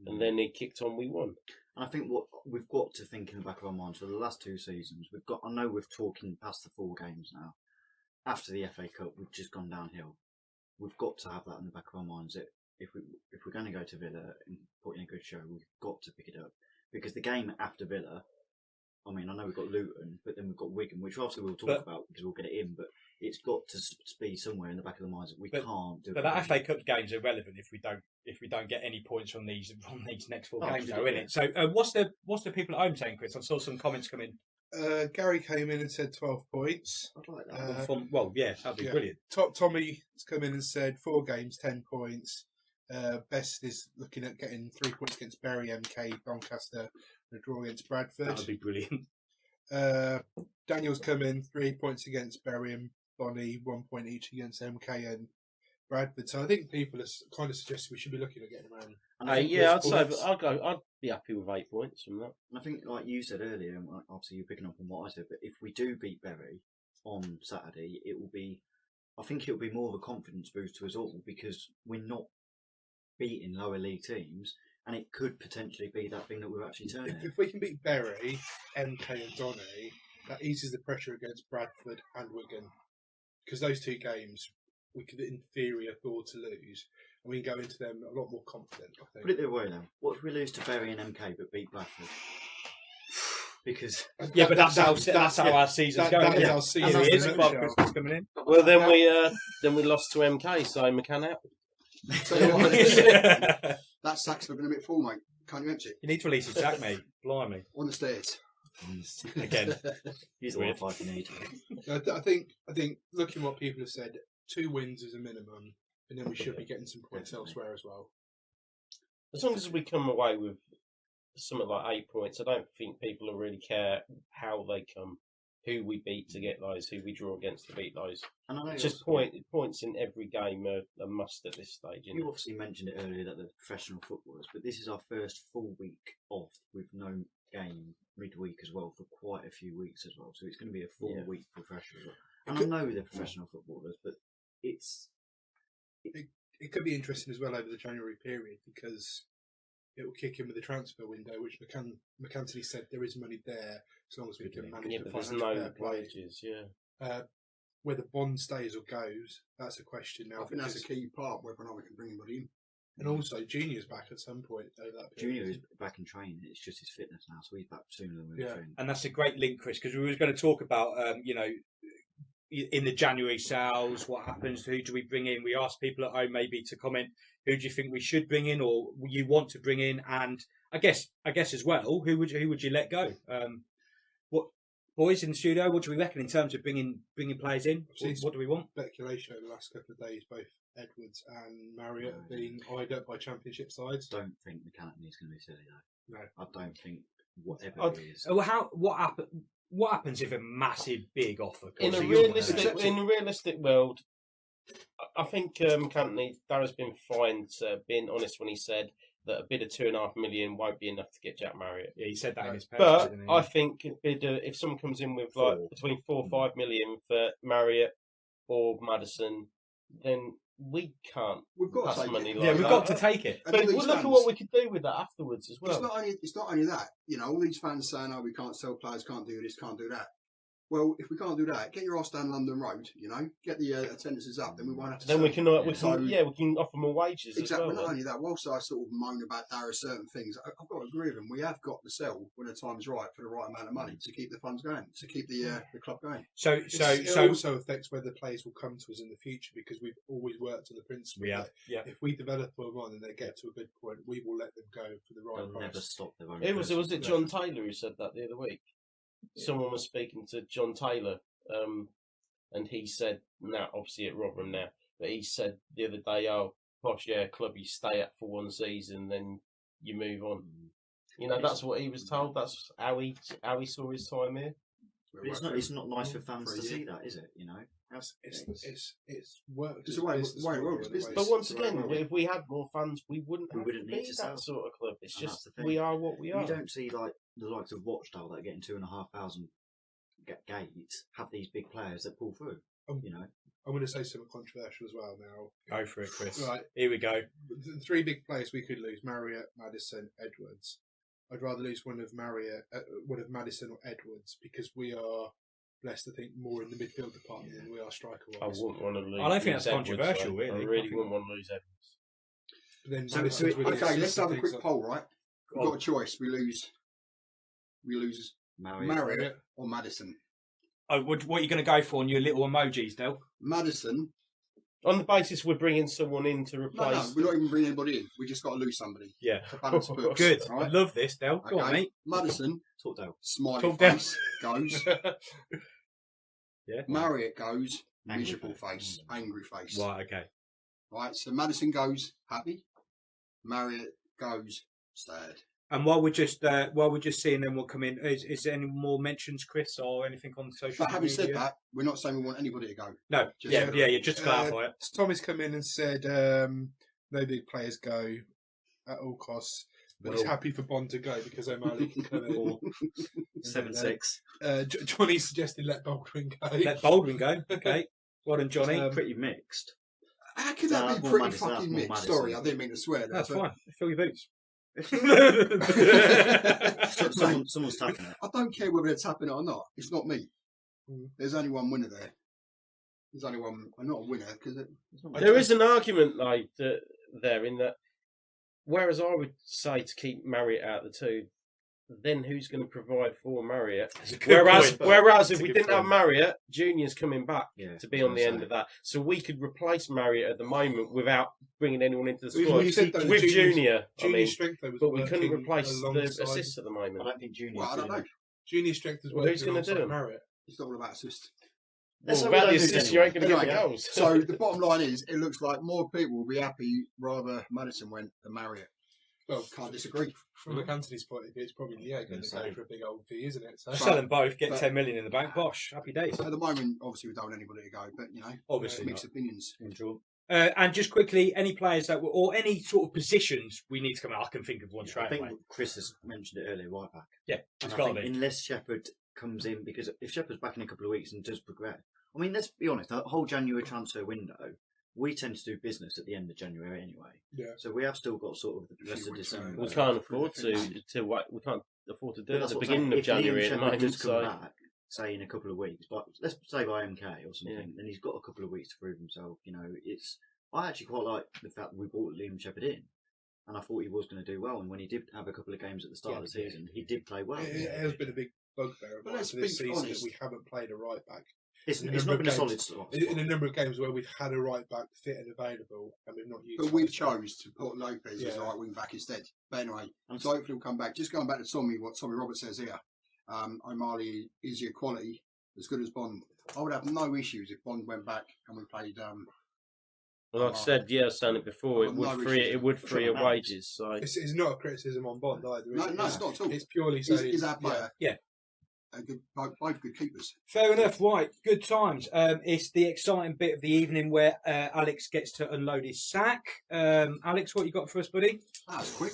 And then he kicked on, we won. And I think what we've got to think in the back of our minds for the last 2 seasons, I know we're talking past the 4 games now. After the FA Cup, we've just gone downhill. We've got to have that in the back of our minds that if we're going to go to Villa and put in a good show, we've got to pick it up. Because the game after Villa, I mean, I know we've got Luton, but then we've got Wigan, which obviously we'll talk about because we'll get it in, but it's got to be somewhere in the back of the minds that we can't do it. But that FA Cup games are relevant if we don't get any points from these next 4 games, though, isn't it? So what's the people at home saying, Chris? I saw some comments come in. Gary came in and said 12 points. I'd like that. That'd be brilliant. Tommy has come in and said 4 games, 10 points. Best is looking at getting 3 points against Bury, MK, Doncaster, and a draw against Bradford. That would be brilliant. Daniel's come in 3 points against Bury and Bonnie, 1 point each against MK and Bradford. So I think people are kind of suggesting we should be looking at getting around. I'd be happy with 8 points from that. And I think, like you said earlier, and obviously you're picking up on what I said, but if we do beat Bury on Saturday, I think it'll be more of a confidence boost to us all because we're not beating lower league teams, and it could potentially be that thing that we're actually turning. If we can beat Bury, MK and Donny, that eases the pressure against Bradford and Wigan, because those 2 games we could in theory afford to lose, and we can go into them a lot more confident, I think. Put it the other way then. What if we lose to Bury and MK but beat Bradford? Because but that's how our season's going. That is our season. It is while Christmas coming in. Well, then we lost to MK, so McCann out. Tell you what, that sack's looking a bit full, mate. Can't you empty it? You need to release his sack, mate. Blimey. On the stairs. Again. He's the one you need. I think looking what people have said, 2 wins is a minimum, and then we should be getting some points elsewhere as well. As long as we come away with something like 8 points, I don't think people will really care how they come, who we beat to get those, who we draw against to beat those. And I know it's just points in every game are a must at this stage. You obviously mentioned it earlier that they're professional footballers, but this is our first full week off with no game midweek as well for quite a few weeks as well. So it's going to be a full week for professionals. And I know they're professional footballers, but it could be interesting as well over the January period because it will kick in with the transfer window, which McAntony said there is money there as long as we can manage the financial fair play. Wages, whether Bond stays or goes, that's a question now. I think that's a key part, whether or not we can bring anybody in. And also, Junior's back at some point over that period. Junior is back in training. It's just his fitness now, so he's back sooner than we were training. And that's a great link, Chris, because we were going to talk about, in the January sales, what happens, who do we bring in? We asked people at home maybe to comment, who do you think we should bring in or you want to bring in? And I guess as well, who would you let go? What boys in the studio, what do we reckon in terms of bringing players in? What do we want? Speculation over the last couple of days, both Edwards and Marriott have been eyed up by championship sides. I don't think McAntony is going to be silly though. No, I don't think whatever it is. What happens if a massive big offer In comes? a realistic world, I think McAntony, Darrow's been fine being honest when he said that a bid of $2.5 million won't be enough to get Jack Marriott. Yeah, he said that in his post. But I think if someone comes in with between 4 or 5 million for Marriott or Madison, then we can't. We've got to take money it. like we've got to take it. But look at what we could do with that afterwards as well. It's not only that. All these fans saying, "Oh, we can't sell players, can't do this, can't do that." Well, if we can't do that, get your ass down London Road. Get the attendances up, then we won't have to. Then we can offer more wages. Exactly. As well, not only that, whilst I sort of moan about certain things, I've got to agree with them. We have got to sell when the time's right for the right amount of money to keep the funds going, to keep the club going. It also affects whether players will come to us in the future because we've always worked on the principle that if we develop one and they get to a good point, we will let them go for the right price. Never stop their own. Was it John Taylor who said that the other week? Someone was speaking to John Taylor, and he said, now obviously at Rotherham now, but he said the other day, "Oh, Posh, club you stay at for 1 season, then you move on." That's what he was told. That's how he saw his time here. We're But it's not nice for fans to see that, is it? You know, it's worked. It's the way it works, business. But once It's the way it again, works. if we had more fans, we wouldn't We have wouldn't to need be to that sell. sort of club. It's And just that's the thing. we are what we are. you don't see like the likes of Watchdale that are getting 2,500 gates have these big players that pull through. You know, I'm going to say something controversial as well now. Go for it, Chris. Right. Here we go. The three big players we could lose: Marriott, Maddison, Edwards. I'd rather lose one of Maddison or Edwards because we are blessed, I think, more in the midfield department than we are striker-wise. I wouldn't want to lose. I don't think that's Edwards, controversial, though. really. I really wouldn't want to lose Edwards. But then So- Maddison's so- with Okay, his let's have a things quick like- poll, right? We've got a choice. We lose Marriott or Maddison. Oh, what are you going to go for on your little emojis, Del? Madison. On the basis we're bringing someone in to No, replace. we're not even bringing anybody in. We just got to lose somebody Yeah. to balance the books. Good. all I right? love this, Del. Go on, Okay. mate. Madison, talk down. smiley Talk down. face, goes. Yeah. Marriott goes, Angry miserable face. face, angry face. Right, okay. Right, so Madison goes, happy. Marriott goes, sad. And while we're just seeing them, we'll come in. Is there any more mentions, Chris, or anything on social But having media? said that, we're not saying we want anybody to go. No. Just Yeah, so- yeah. Just to clarify it. Tommy's come in and said no big players go at all costs, but he's Well. happy for Bond to go because O'Malley can come in. 7-6. Johnny suggested let Baldwin go. Let Baldwin go. Okay. Well done, Johnny. Pretty mixed. How can Nah, that be more pretty Madison, fucking that's more mixed? Madison. Sorry, I didn't mean to swear there. That's but fine. Fill your boots. Someone's tapping it. I don't care whether they're tapping it or not. It's not me. Mm. There's only one winner there. There's only one. I'm not a winner because There is an argument like there in that. Whereas I would say to keep Marriott out of the two, then who's going to provide for Marriott? Whereas That's if a we good didn't have point. Marriott, Junior's coming back Yeah, to be on the end say. of that, so we could replace Marriott at the moment without bringing anyone into the Well, squad you said, though, with Junior's- Junior. I Junior mean, strength though was but we couldn't working replace the alongside- assists at the I moment. don't think Junior. well, I don't know. Junior strength was Well, working who's gonna do alongside them? Marriott. It's not all about assist. That's Well, what we without don't the do assists, then. you ain't going to Anyway, get the goals. So the bottom line is, it looks like more people will be happy rather Madison went than Marriott. Well, Can't disagree. from McAntony's point of view, it's probably going to go for a big old fee, isn't it? So Sell them both, get but- 10 million in the bank. Bosh, happy days. At the moment, obviously, we don't want anybody to go, but you know, Obviously mixed not. opinions. And just quickly, any players that were, or any sort of positions we need to come out. I can think of one I straight think away. Chris has mentioned it earlier, right back. Yeah, And it's I got to think be. unless Shepherd comes in, because if Shepherd's back in a couple of weeks and does progress, I mean, let's be honest, the whole January transfer window, we tend to do business at the end of January anyway. yeah. So we have still got sort of the rest of weeks, December. We can't afford to wait. We can't afford to do But it at that's the what I'm beginning saying. of January If at Liam the Shepherd moment. does come So back, say in a couple of weeks, but let's say by MK or something, Yeah. then he's got a couple of weeks to prove himself. You know, I actually quite like the fact that we brought Liam Shepherd in, and I thought he was going to do well. And when he did have a couple of games at the start of the season, he did play well. It has been a big bugbear of But mine let's for this be season honest. that we haven't played a right back. It's In a not number been a of solid games- spot. In a number of games where we've had a right back fit and available, and we've not used. But we chose to put Lopez as Yeah. a right wing back instead. But anyway, And so hopefully we'll come back. Just going back to Tommy, what Tommy Roberts says here. O'Malley is your quality as good as Bond. I would have no issues if Bond went back and we played. well, like I said, yeah, I've done it before. It Well, would no free issues. it would free Sure, your wages. So It's not a criticism on Bond either. No, Is it? no, it's not at all. It's purely He's, saying he's our player. Yeah. And good, both good keepers. Fair enough, right. Good times. It's the exciting bit of the evening where Alex gets to unload his sack. Alex, what you got for us, buddy? That was quick.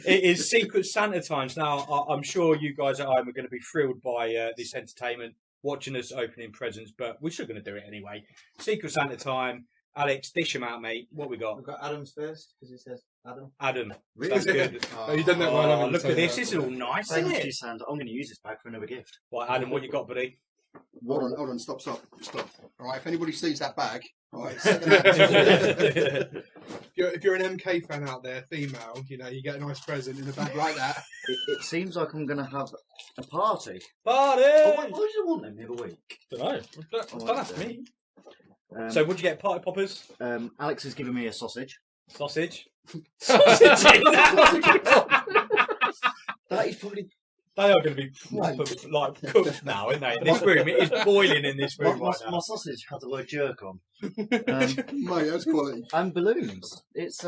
It is Secret Santa times. Now, I'm sure you guys at home are going to be thrilled by this entertainment, watching us opening presents, but we're still going to do it anyway. Secret Santa time. Alex, dish them out, mate. What we got? We've got Adams first because it says Adam. Adam. Really? That's good. Oh, you've done that well. Oh, haven't you? look at So, this. This is all nice, Thank isn't you, it? Sandra. I'm going to use this bag for another gift. Right, Adam, what you got, buddy? Hold on, stop. All right, if anybody sees that bag, all right, If you're an MK fan out there, female, you know, you get a nice present in a bag like that. It seems like I'm going to have a party. Party! Why did I want them the other week? Don't know. Don't ask me. Um, So, what'd you get? Party poppers? Alex has given me a sausage. Sausage? That is probably They are going to be proper, like, cooked now, aren't they? In this room, it is boiling in this room right my now. sausage has the word jerk on. mate, that's quality. And balloons. It's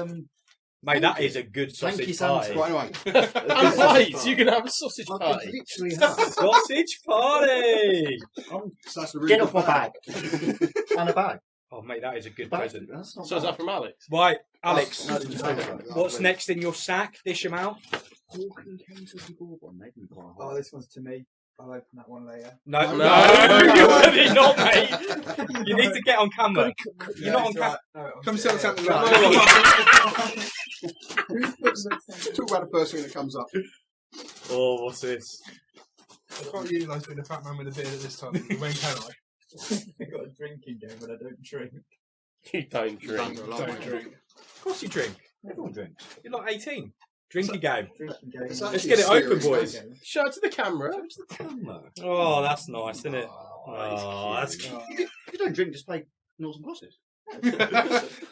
Mate, that is a good Thank sausage you, Santa. party. Right, anyway. And right, you can have a sausage I party. could literally have. Sausage party! So that's a really Get good off my bag. And a bag. Oh, mate, that is a good Bag. present. That's not So is bad. that from Alex? Right, Alex, No, didn't say that. what's next in your sack? Dish them out. Pork and Kentucky bourbon. They've been quite Oh, hot. this one's to me. I'll open that one later. No, No. you already not, mate. You need to get on camera. You're not on camera. Come sit on something No, like that. Talk about the first thing that comes up. Oh, what's this? I can't realise being a fat man with a beard at this time. When can I? I've got a drinking game, but I don't drink. You don't drink. Don't drink. Of course you drink. Everyone drinks. You're like 18. Drinking game. Drinking game. It's Let's actually get it open, serious, boys. isn't Show it to the camera. Oh, that's nice, isn't it? Oh, Oh, that's cute. If you don't drink, just play noughts and crosses. I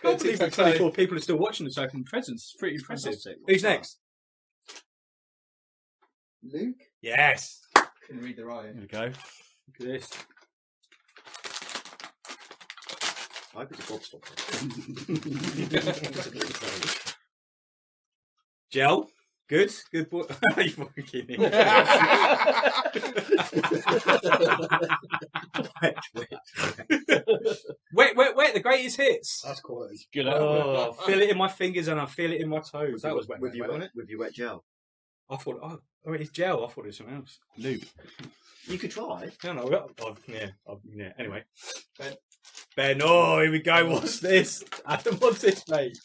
can't believe that 24 people are still watching us open presents. It's pretty impressive. Fantastic. Who's next? Luke? Yes. Can read the writing. There we go. Look at this. I hope it's a gobstopper. Gel. Good. Good boy. You fucking kidding. Wait. The greatest hits. That's quality. Good Oh, feel it in my fingers and I feel it in my toes. That was wet, with your wasn't it? with your wet gel. I thought, oh, it's gel. I thought it was something else. Lube. You could try. No. Yeah. Anyway. Ben. Oh, here we go. What's this? Adam, what's this, mate?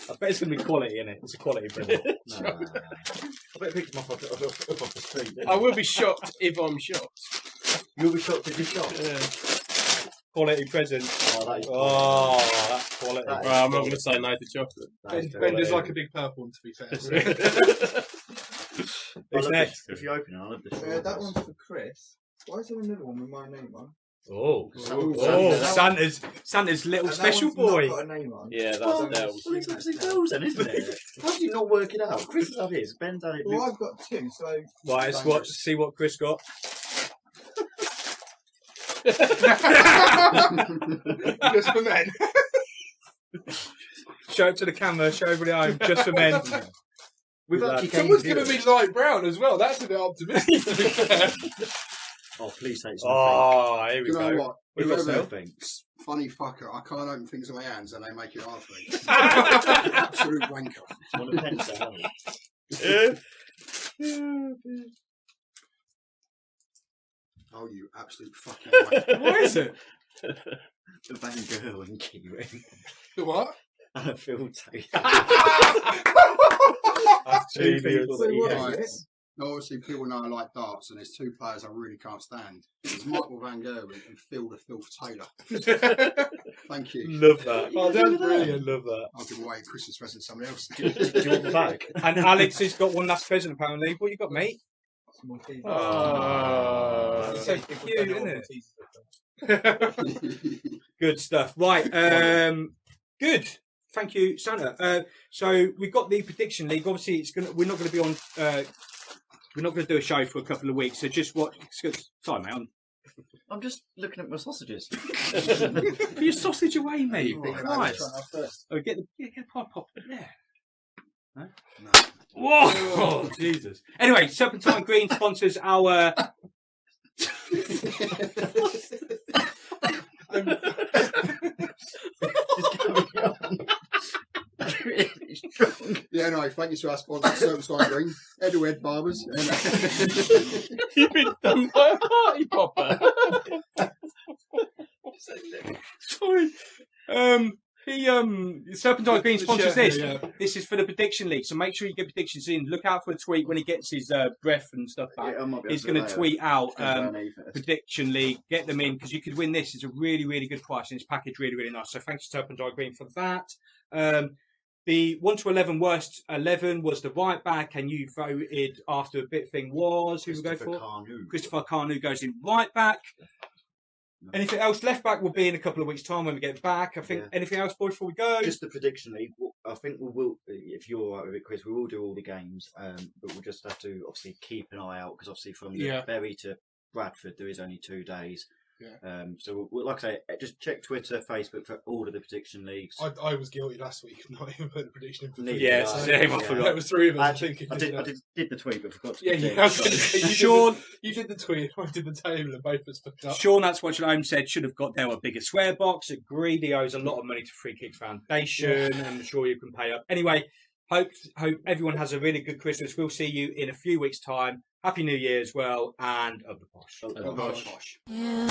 I bet it's going to be quality, innit? It's a quality present. No. I bet pick them up off the street. I will be shocked if I'm shocked. You'll be shocked if you're shocked. Quality present. Oh, that is Oh, that's quality. That is Well, I'm not going to say no to chocolate. that is Ben does quality. like a big purple one, to be fair. I Who's love next? this. If you open it, I love this. That one's for Chris. Why is there another one with my name on? Oh, Santa. Santa's little And that special one's not boy. got a name on. Yeah, that's Well, Dell's. well, it's obviously Dell's then, isn't it? How do you not work it out? Chris has had his, Ben's had it. Well, I've got two, so. Right, let's see what Chris got. Just for men. Show it to the camera. Show everybody at home. Just for men. We've Good actually luck. Someone's gained given me viewers. light brown as well. That's a bit optimistic, to be fair. Oh, please say it's nothing. Oh, here we Do you know go. what? What you got, Whoever- Sal? Thanks. Funny fucker. I can't open things in my hands and they make it hard for me. Absolute wanker. Want a pencil, haven't you? Oh, you absolute fucking wanker. What is it? The Van Gogh and Keyring. The what? And a field tape. That's Two genius. people that he Right. hates. Obviously, people know I like darts, and there's two players I really can't stand. It's Michael Van Gerwen and Phil the Filth Taylor. Thank you. Love that. Oh, that's brilliant. Love that. I'll give away a Christmas present to somebody else. Do you want the bag? And Alex has got one last present apparently. What you got, mate? Some more teas. Oh, That's so people cute, don't know isn't what it? teas are. Good stuff. Right. Good. Thank you, Santa. So we've got the prediction league. Obviously, we're not going to be on. We're not going to do a show for a couple of weeks. So just watch. Sorry, mate. I'm just looking at my sausages. Put your sausage away, mate. Oh, Christ. First. Oh, get the pot pop there. No? No. Whoa! Oh, Jesus. Anyway, Serpentine Green sponsors our. Really strong. Yeah, no, thank you to our sponsor, Serpentine Green, Edward Barbers. You've been done by a party popper. Sorry. Serpentine Green sponsors this. Yeah. This is for the prediction league, so make sure you get predictions in. Look out for a tweet when he gets his breath and stuff back. Yeah, I might be He's able going to do tweet out that later. Go down first. prediction league. Get them in because you could win this. It's a really, really good price and it's packaged really, really nice. So thanks to Serpentine Green for that. The 1 to 11 worst 11 was the right back, and you voted after a bit thing was who we go Christopher for? Carnu. Christopher Carnu goes in right back. No. Anything else? Left back will be in a couple of weeks' time when we get back. I think. Yeah. Anything else, boys, before we go? Just the prediction league. I think we will, if you're all right with it, Chris, we will do all the games, but we'll just have to obviously keep an eye out because obviously from the Yeah. Bury to Bradford there is only 2 days. Yeah. So, like I say, just check Twitter, Facebook for all of the prediction leagues. I was guilty last week of not even putting the prediction in for Neither 3 did Yes, I. same. I Yeah. forgot. There was 3 of us. Actually, I I think. did the tweet, but forgot to Yeah, put you, it I was going to say, Sean, you did the tweet, I did the table, and both of us picked up. Sean, that's watching at home, said should have got there a bigger square box. Agreed. He owes a lot of money to Free Kicks Foundation. I'm sure you can pay up. Anyway, hope everyone has a really good Christmas. We'll see you in a few weeks' time. Happy New Year as well, and of the posh. Of the Oh, posh. gosh. Yeah.